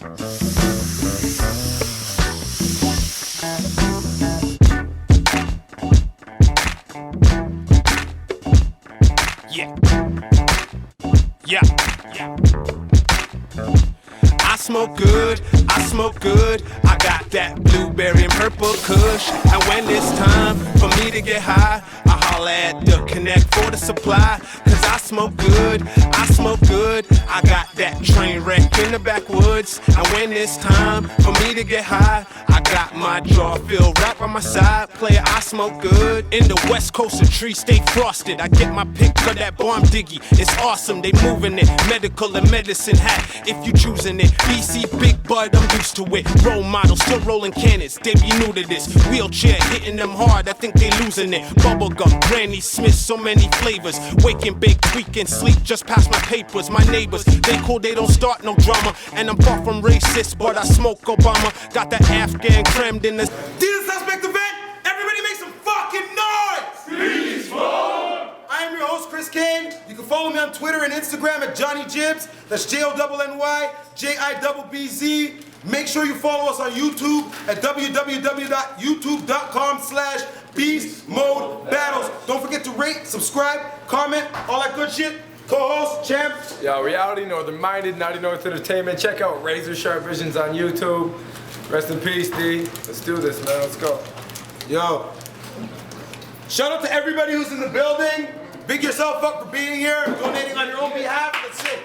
Yeah. I smoke good, I smoke good. I got that blueberry and purple kush. And when it's time for me to get high, I holla at the Connect for the supply. Cause I smoke good, I smoke good. I got that train wreck in the backwoods. And when it's time for me to get high, I got my jaw filled right by my side. Player, I smoke good. In the west coast, a tree stay frosted. I get my pick of that bomb diggy. It's awesome, they moving it. Medical and medicine hat, if you choosing it. BC Big Bud, I'm used to it. Role model, still rolling cannons. They be new to this. Wheelchair hitting them hard, I think they losing it. Bubblegum, Granny Smith, so many flavors. Wake and bake, tweak and sleep, just past my papers. My neighbors, they cool, they don't start no drama. And I'm far from racist, but I smoke Obama. Got the Afghan crammed in the Dealer Suspect event, everybody make some fucking noise! BeastMode! I am your host, Chris Kane. You can follow me on Twitter and Instagram at Johnny Jibbs. That's JONNY-JIBBZ. Make sure you follow us on YouTube at www.youtube.com/BeastModeBattles. Don't forget to rate, subscribe, comment, all that good shit. Co-host, champ. Yo, Reality Northern Minded, Naughty North Entertainment. Check out Razor Sharp Visions on YouTube. Rest in peace, D. Let's do this, man. Let's go. Yo. Shout out to everybody who's in the building. Big yourself up for being here, donating on your own behalf. Let's see.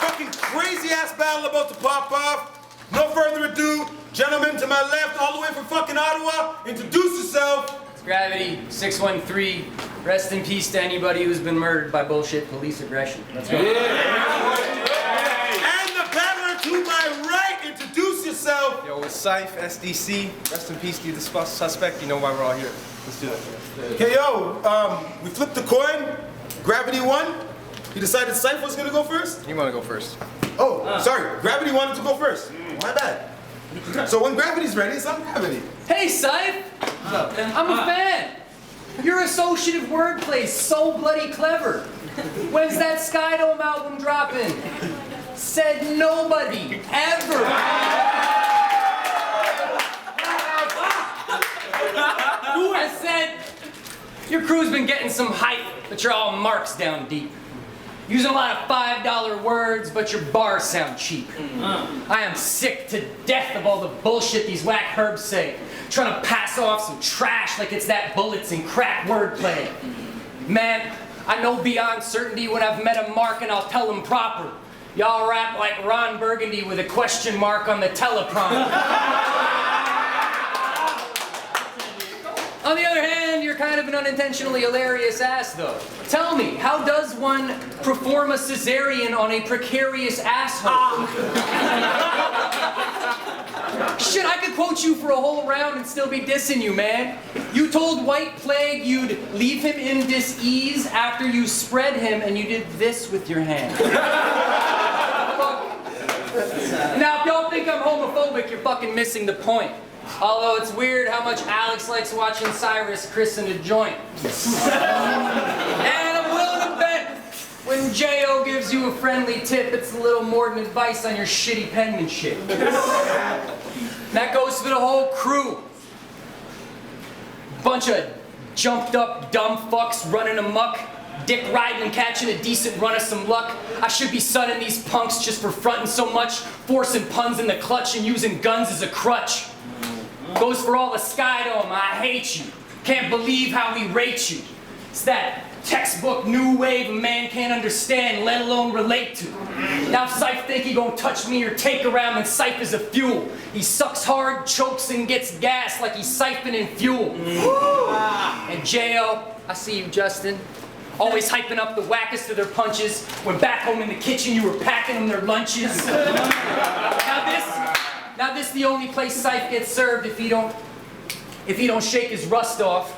Fucking crazy ass battle about to pop off. No further ado, gentlemen to my left, all the way from fucking Ottawa, introduce yourself. It's Gravity 613. Rest in peace to anybody who's been murdered by bullshit police aggression. Let's go. And the battler to my right, introduce yourself. Yo, it's Scythe, SDC. Rest in peace to the suspect. You know why we're all here. Let's do it. Okay, yo, we flipped the coin. Gravity won. He decided Scythe was gonna go first? You want to go first? Oh, sorry. Gravity wanted to go first. My bad. So when Gravity's ready, it's on Gravity. Hey, Scythe! I'm a fan. Your associative wordplay's so bloody clever. When's that Skydome album dropping? Said nobody, ever. I said, your crew's been getting some hype, but you're all marks down deep. Using a lot of $5 words, but your bars sound cheap. I am sick to death of all the bullshit these whack herbs say. Trying to pass off some trash like it's that bullets and crack wordplay. Man, I know beyond certainty when I've met a mark and I'll tell them proper. Y'all rap like Ron Burgundy with a question mark on the teleprompter. On the other hand, you're kind of an unintentionally hilarious ass, though. Tell me, how does one perform a cesarean on a precarious asshole? Shit, I could quote you for a whole round and still be dissing you, man. You told White Plague you'd leave him in dis-ease after you spread him, and you did this with your hand. Now, if y'all think I'm homophobic, you're fucking missing the point. Although it's weird how much Alex likes watching Cyrus christen a joint. And I'm willing to bet when J.O. gives you a friendly tip, it's a little more than advice on your shitty penmanship. That goes for the whole crew. Bunch of jumped up dumb fucks running amok. Dick riding and catching a decent run of some luck. I should be sunning these punks just for fronting so much, forcing puns in the clutch and using guns as a crutch. Goes for all the Skydome, I hate you. Can't believe how we rate you. It's that textbook new wave a man can't understand, let alone relate to. Now Scythe think he gon' touch me or take around and Scythe is a fuel. He sucks hard, chokes and gets gas like he's siphoning fuel. And J.O., I see you, Justin. Always hyping up the wackest of their punches, when back home in the kitchen you were packing them their lunches. Now this the only place Scythe gets served if he don't shake his rust off.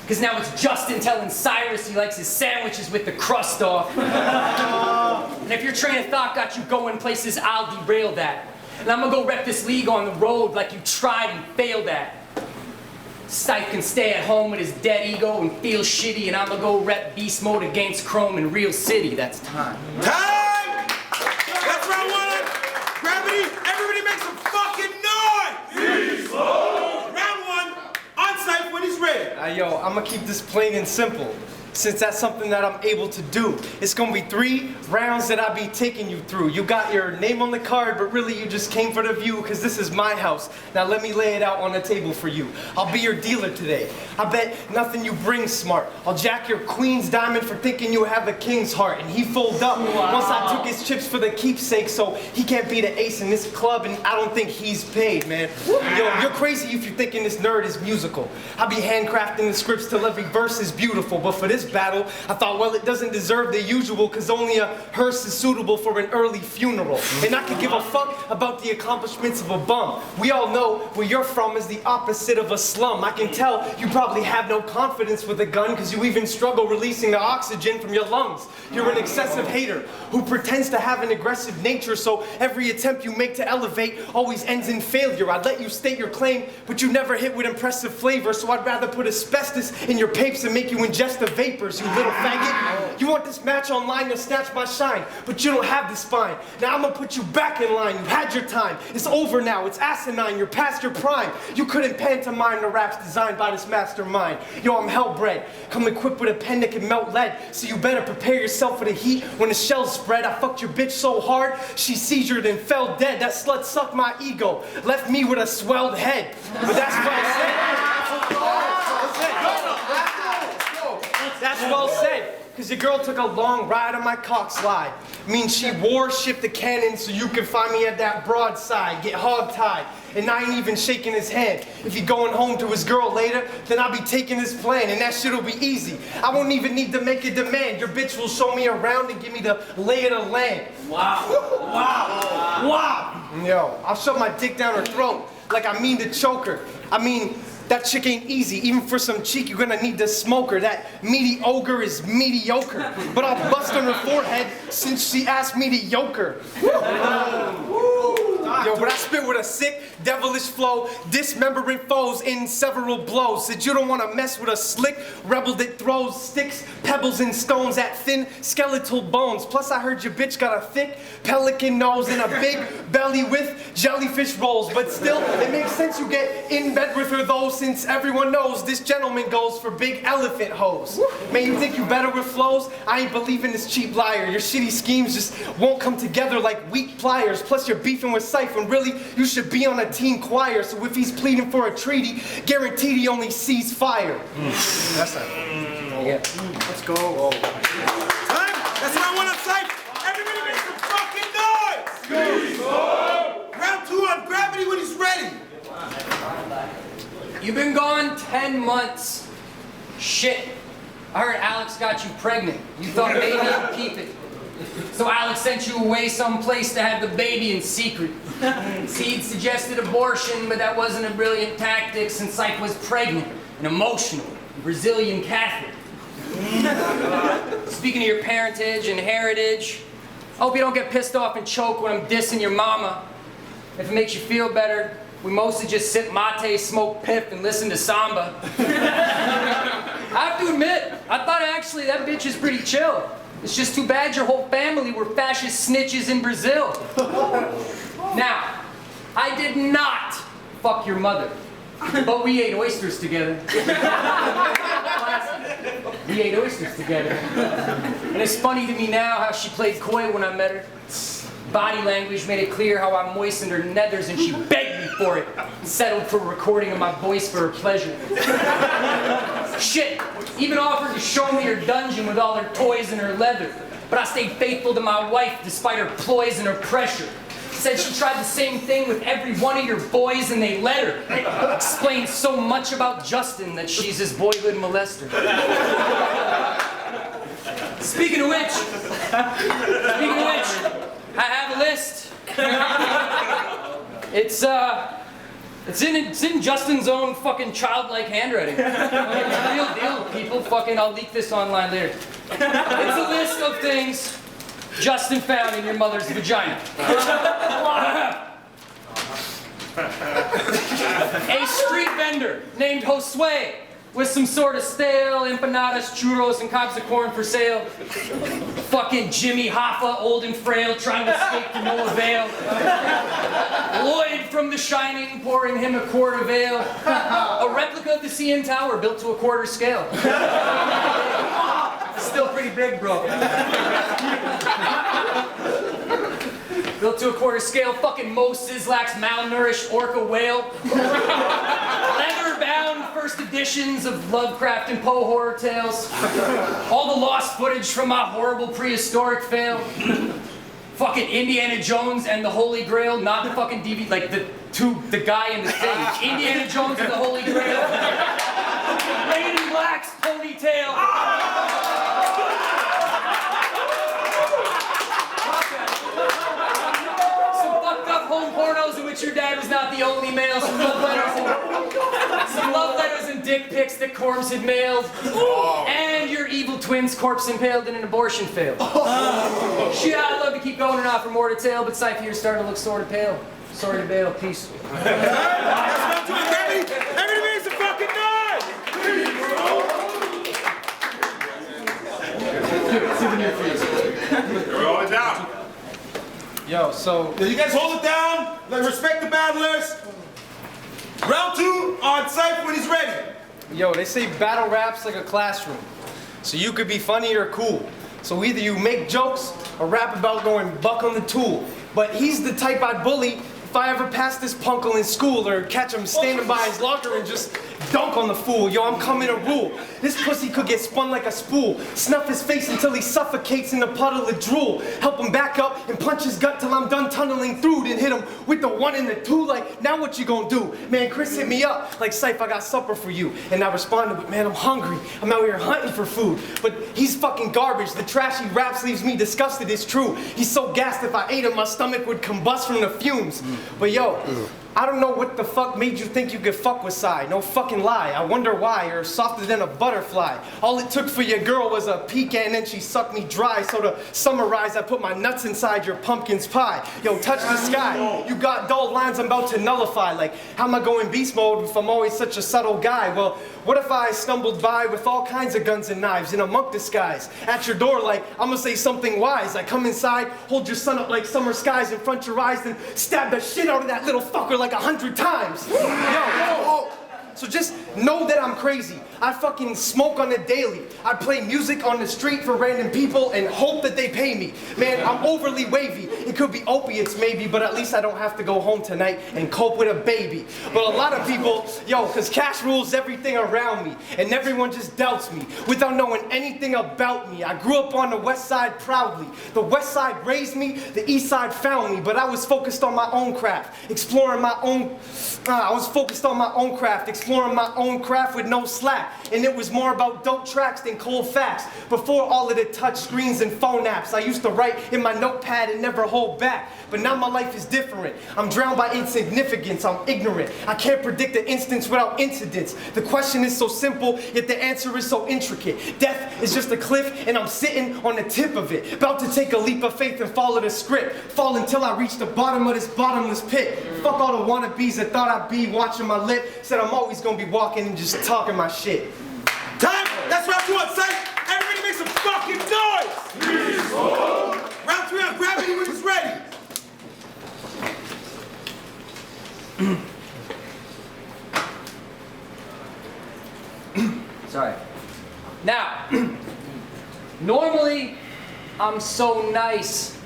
Cause now it's Justin telling Cyrus he likes his sandwiches with the crust off. And if your train of thought got you going places, I'll derail that. And I'm gonna go rep this league on the road like you tried and failed at. Scythe can stay at home with his dead ego and feel shitty, and I'm gonna go rep beast mode against Chrome in Real City. That's time. Time! That's yo, I'm gonna keep this plain and simple, since that's something that I'm able to do. It's gonna be 3 rounds that I'll be taking you through. You got your name on the card, but really you just came for the view, cause this is my house. Now let me lay it out on the table for you. I'll be your dealer today. I bet nothing you bring smart. I'll jack your queen's diamond for thinking you have a king's heart, and he fold up once I took his chips for the keepsake, so he can't be the ace in this club, and I don't think he's paid, man. Yo, you're crazy if you're thinking this nerd is musical. I'll be handcrafting the scripts till every verse is beautiful, but for this battle, I thought, well, it doesn't deserve the usual, cause only a hearse is suitable for an early funeral. And I could give a fuck about the accomplishments of a bum. We all know where you're from is the opposite of a slum. I can tell you probably have no confidence with a gun, cause you even struggle releasing the oxygen from your lungs. You're an excessive hater who pretends to have an aggressive nature, so every attempt you make to elevate always ends in failure. I'd let you state your claim, but you never hit with impressive flavor, so I'd rather put asbestos in your papes and make you ingest the vapors, you little faggot. You want this match online, you'll snatch my shine, but you don't have the spine. Now I'm gonna put you back in line. You had your time. It's over now. It's asinine. You're past your prime. You couldn't pantomime the raps designed by this mastermind. Yo, I'm hellbred. Come equipped with a pen that can melt lead, so you better prepare yourself for the heat when the shells spread. I fucked your bitch so hard, she seizured and fell dead. That slut sucked my ego, left me with a swelled head. But that's well said. That's well said, cause your girl took a long ride on my cock slide. Means she warship the cannon so you can find me at that broadside, get hog-tied, and I ain't even shaking his hand. If he going home to his girl later, then I'll be taking his plan, and that shit'll be easy. I won't even need to make a demand. Your bitch will show me around and give me the lay of the land. Wow. Wow. Wow. Yo, I'll shove my dick down her throat like I mean to choke her. I mean, that chick ain't easy. Even for some cheek, you're gonna need to smoke her. That meaty ogre is mediocre. But I'll bust on her forehead since she asked me to yoke her. Yo, but I spit with a sick, devilish flow, dismembering foes in several blows. Said you don't wanna mess with a slick rebel that throws sticks, pebbles, and stones at thin, skeletal bones. Plus, I heard your bitch got a thick pelican nose and a big belly with jellyfish rolls. But still, it makes sense you get in bed with her though, since everyone knows this gentleman goes for big elephant hoes. Man, you think you better with flows? I ain't believing this cheap liar. Your shitty schemes just won't come together like weak pliers. Plus, you're beefing with Scythe when really you should be on a teen choir. So if he's pleading for a treaty, guaranteed he only sees fire. That's not. Yeah. Let's go. Whoa. That's what I want to say. Everybody make some fucking noise! Round 2 on gravity when he's ready. You've been gone 10 months. Shit. I heard Alex got you pregnant. You thought maybe you'd keep it. So Alex sent you away someplace to have the baby in secret. He'd suggested abortion, but that wasn't a brilliant tactic since Scythe was pregnant and emotional, Brazilian Catholic. Speaking of your parentage and heritage, I hope you don't get pissed off and choke when I'm dissing your mama. If it makes you feel better, we mostly just sip mate, smoke piff, and listen to samba. I have to admit, I thought actually that bitch is pretty chill. It's just too bad your whole family were fascist snitches in Brazil. Now, I did not fuck your mother, but we ate oysters together. We ate oysters together. And it's funny to me now how she played coy when I met her. Body language made it clear how I moistened her nethers, and she begged me for it. Settled for a recording of my voice for her pleasure. Shit, even offered to show me her dungeon with all her toys and her leather. But I stayed faithful to my wife despite her ploys and her pressure. Said she tried the same thing with every one of your boys and they let her. Explained so much about Justin that she's his boyhood molester. Speaking of which, I have a list. It's in Justin's own fucking childlike handwriting. It's a real deal, people. Fucking, I'll leak this online later. It's a list of things Justin found in your mother's vagina. A street vendor named Josue with some sort of stale empanadas, churros, and cobs of corn for sale. Fucking Jimmy Hoffa, old and frail, trying to escape to no avail. Lloyd from The Shining, pouring him a quart of ale. A replica of the CN Tower built to a quarter scale. Still pretty big, bro. Built to a quarter scale, fucking Mo Sislak's malnourished orca whale. Leather-bound first editions of Lovecraft and Poe horror tales. All the lost footage from my horrible prehistoric fail. Fucking Indiana Jones and the Holy Grail, not the fucking DVD, like the guy in the stage. Indiana Jones and the Holy Grail. Lady Black's ponytail. Home pornos in which your dad was not the only male. Some love letters and dick pics that Corms had mailed. And your evil twin's corpse impaled in an abortion fail. Shit, I'd love to keep going and offer more detail, but Scythe here's starting to look sort of pale. Sorry to bail. Peace. Everybody make some fucking noise! We're all down. Yo, so You guys hold it down. Like, respect the battlers. Round 2 on Scythe when he's ready. Yo, they say battle rap's like a classroom. So you could be funny or cool. So either you make jokes or rap about going buck on the tool. But he's the type I'd bully if I ever pass this punkle in school or catch him standing by his locker and just dunk on the fool. Yo, I'm coming to rule. This pussy could get spun like a spool. Snuff his face until he suffocates in a puddle of drool. Help him back up and punch his gut till I'm done tunneling through. Then hit him with the 1 and the 2. Like, now what you gonna do? Man, Chris hit me up like, Scythe, I got supper for you. And I responded with, man, I'm hungry. I'm out here hunting for food. But he's fucking garbage. The trashy raps leaves me disgusted, it's true. He's so gassed if I ate him, my stomach would combust from the fumes. But yo, I don't know what the fuck made you think you could fuck with Psy. No fucking lie. I wonder why. You're softer than a butterfly. All it took for your girl was a pecan and then she sucked me dry. So to summarize, I put my nuts inside your pumpkin's pie. Yo, touch the sky. You got dull lines I'm about to nullify. Like, how am I going beast mode if I'm always such a subtle guy? Well, what if I stumbled by with all kinds of guns and knives in a monk disguise? At your door like, I'm gonna say something wise. I come inside, hold your sun up like summer skies in front your eyes, then stab the shit out of that little fucker like 100 times. Yo, so just know that I'm crazy. I fucking smoke on the daily. I play music on the street for random people and hope that they pay me. Man, I'm overly wavy. It could be opiates maybe, but at least I don't have to go home tonight and cope with a baby. But a lot of people, yo, cause cash rules everything around me, and everyone just doubts me without knowing anything about me. I grew up on the west side proudly. The west side raised me, the east side found me, but I was focused on my own craft, exploring my own craft with no slack. And it was more about dope tracks than cold facts. Before all of the touch screens and phone apps, I used to write in my notepad and never hold back. But now my life is different. I'm drowned by insignificance, I'm ignorant. I can't predict an instance without incidents. The question is so simple, yet the answer is so intricate. Death is just a cliff and I'm sitting on the tip of it. About to take a leap of faith and follow the script. Fall until I reach the bottom of this bottomless pit. Fuck all the wannabes that thought I'd be watching my lip. Said I'm always gonna be walking and just talking my shit. Time! That's round 2 on Scythe. Everybody make some fucking noise! Round 3 on Gravity when he's ready. Sorry. Now, normally I'm so nice,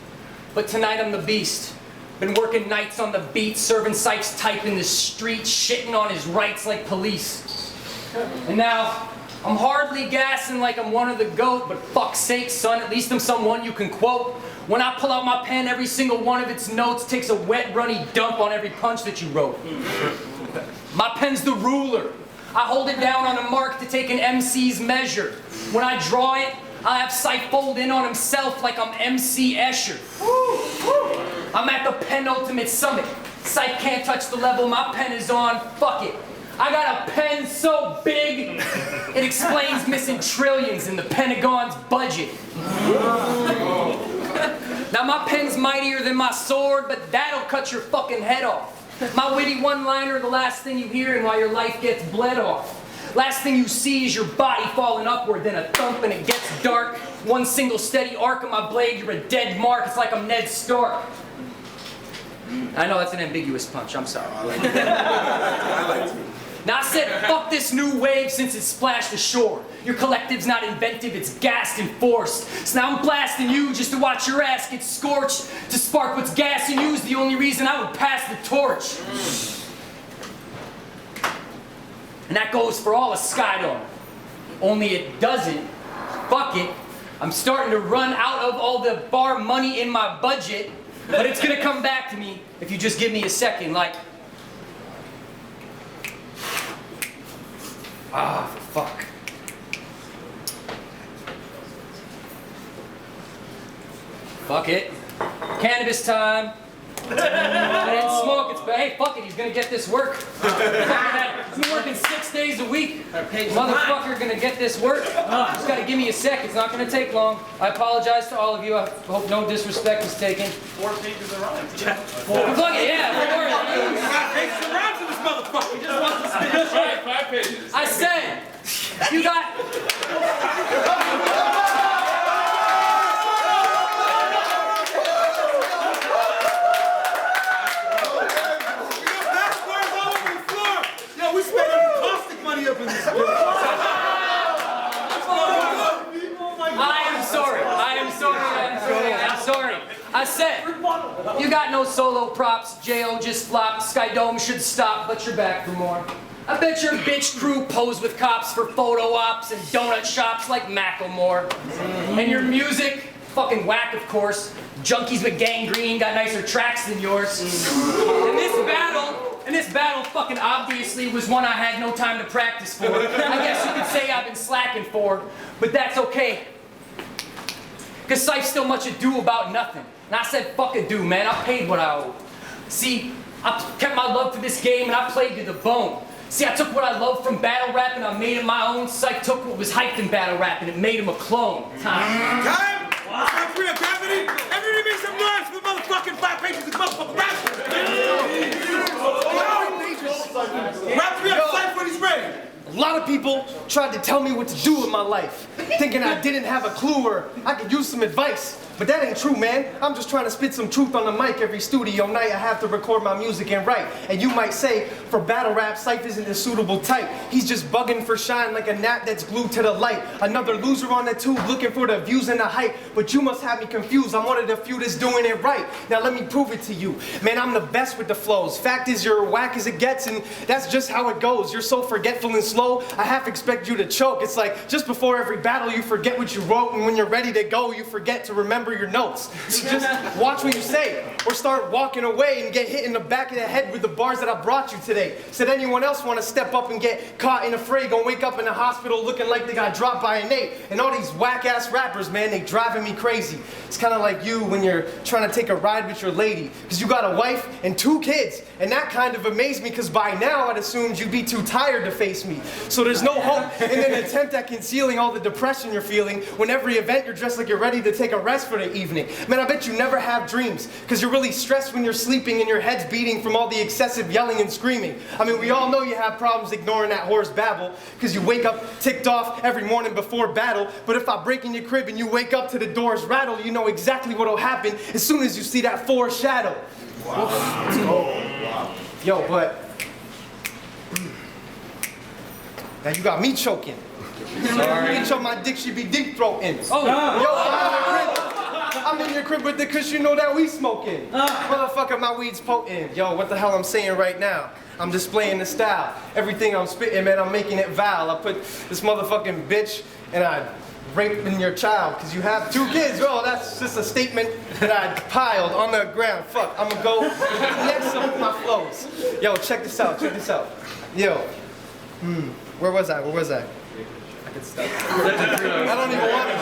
but tonight I'm the beast. Been working nights on the beat, serving Scythe's type in the street, shitting on his rights like police. And now, I'm hardly gassing like I'm one of the GOAT, but fuck's sake, son, at least I'm someone you can quote. When I pull out my pen, every single one of its notes takes a wet, runny dump on every punch that you wrote. My pen's the ruler. I hold it down on a mark to take an MC's measure. When I draw it, I have Scythe fold in on himself like I'm MC Escher. I'm at the penultimate summit. Scythe can't touch the level my pen is on, fuck it. I got a pen so big, it explains missing trillions in the Pentagon's budget. Now my pen's mightier than my sword, but that'll cut your fucking head off. My witty one-liner, the last thing you hear and while your life gets bled off. Last thing you see is your body falling upward, then a thump and it gets dark. One single steady arc of my blade, you're a dead mark. It's like I'm Ned Stark. I know that's an ambiguous punch, I'm sorry. I like it. Now I said, fuck this new wave since it splashed ashore. Your collective's not inventive, it's gassed and forced. So now I'm blasting you just to watch your ass get scorched. To spark what's gassing you is the only reason I would pass the torch. And that goes for all of Scythe. Only it doesn't. Fuck it. I'm starting to run out of all the bar money in my budget, but it's gonna come back to me if you just give me a second, like... Ah, fuck. Fuck it. Cannabis time. I didn't smoke, it's bad. Hey, fuck it, he's gonna get this work. He's been working 6 days a week. Motherfucker gonna get this work. Just gotta give me a sec, it's not gonna take long. I apologize to all of you, I hope no disrespect is taken. 4 pages of rhymes. Fuck it, yeah, 5 pages of rhymes in this motherfucker. He just wants to spit shit. 5 pages. I said, you got... I said, you got no solo props, J.O. just flopped, Skydome should stop, but you're back for more. I bet your bitch crew pose with cops for photo ops and donut shops like Macklemore. And your music, fucking whack of course, junkies with gangrene got nicer tracks than yours. And this battle fucking obviously was one I had no time to practice for. I guess you could say I've been slacking for, but that's okay. Cause Scythe's still much ado about nothing. And I said, fuck a do, man, I paid what I owed. See, I kept my love for this game and I played to the bone. See, I took what I loved from battle rap and I made it my own. Scythe took what was hyped in battle rap and it made him a clone. Time. Time? Time for your gravity? Everybody make some noise for the motherfucking 5 pages of motherfucking rap! Rap 3 on Scythe when he's ready! A lot of people tried to tell me what to do with my life, thinking I didn't have a clue or I could use some advice. But that ain't true, man. I'm just trying to spit some truth on the mic every studio night. I have to record my music and write. And you might say, for battle rap, Scythe isn't a suitable type. He's just bugging for shine like a gnat that's glued to the light. Another loser on the tube looking for the views and the hype. But you must have me confused. I'm one of the few that's doing it right. Now let me prove it to you. Man, I'm the best with the flows. Fact is, you're whack as it gets, and that's just how it goes. You're so forgetful and slow, I half expect you to choke. It's like, just before every battle, you forget what you wrote, and when you're ready to go, you forget to remember your notes. So just watch what you say, or start walking away and get hit in the back of the head with the bars that I brought you today. Said anyone else want to step up and get caught in a fray, gonna wake up in the hospital looking like they got dropped by an 8. And all these whack-ass rappers, man, they driving me crazy. It's kind of like you when you're trying to take a ride with your lady, because you got a wife and 2 kids, and that kind of amazed me, because by now I'd assumed you'd be too tired to face me. So there's no hope in an attempt at concealing all the depression you're feeling when every event you're dressed like you're ready to take a rest for the evening. Man, I bet you never have dreams, because you're really stressed when you're sleeping and your head's beating from all the excessive yelling and screaming. I mean, we all know you have problems ignoring that whore's babble, because you wake up ticked off every morning before battle, but if I break in your crib and you wake up to the doors rattle, you know exactly what'll happen as soon as you see that foreshadow. Wow. Let's go. Wow. Yo, but now you got me choking. Sorry. You choke my dick should be deep throating. Oh. Yo, I'm in your crib with the cause you know that we smoking. Motherfucker, my weed's potent. Yo, what the hell I'm saying right now? I'm displaying the style. Everything I'm spitting, man, I'm making it vile. I put this motherfucking bitch and I raping your child because you have 2 kids. Well, that's just a statement that I piled on the ground. Fuck, I'm gonna go next up with my flows. Yo, check this out, check this out. Yo, where was I? I could stop. I don't even want to.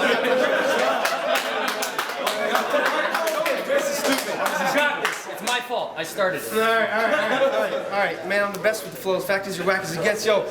This is stupid. You got this. It's my fault. I started it. All right, man, I'm the best with the flows. Fact is, you're whack as it gets. Yo,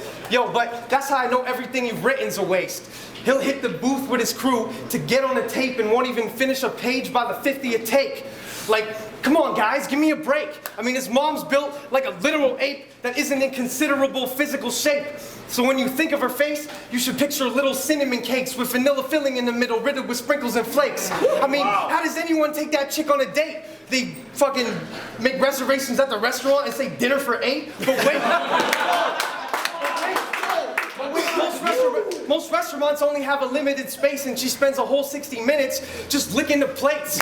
but that's how I know everything you've written's a waste. He'll hit the booth with his crew to get on the tape and won't even finish a page by the 50th take. Like, come on guys, give me a break. I mean, his mom's built like a literal ape that isn't in considerable physical shape. So when you think of her face, you should picture little cinnamon cakes with vanilla filling in the middle, riddled with sprinkles and flakes. I mean, how does anyone take that chick on a date? They fucking make reservations at the restaurant and say dinner for 8? But wait. Most restaurants only have a limited space and she spends a whole 60 minutes just licking the plates.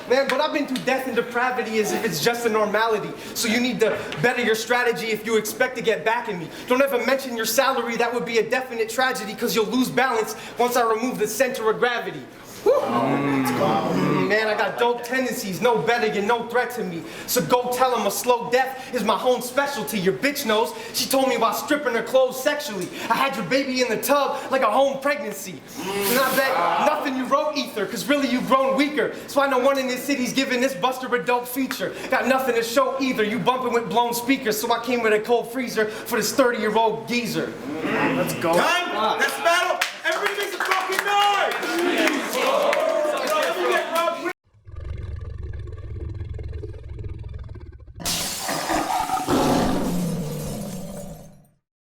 Man, but I've been through death and depravity as if it's just a normality. So you need to better your strategy if you expect to get back at me. Don't ever mention your salary, that would be a definite tragedy because you'll lose balance once I remove the center of gravity. Man, I got dope tendencies, no better, you're no threat to me. So go tell him a slow death is my home specialty. Your bitch knows, she told me while stripping her clothes sexually. I had your baby in the tub like a home pregnancy. And I bet nothing you wrote ether, cause really you've grown weaker. So I know one in this city's giving this buster a dope feature. Got nothing to show either, you bumping with blown speakers. So I came with a cold freezer for this 30-year-old geezer. Let's go. Time, that's the battle. Everybody make some fucking noise!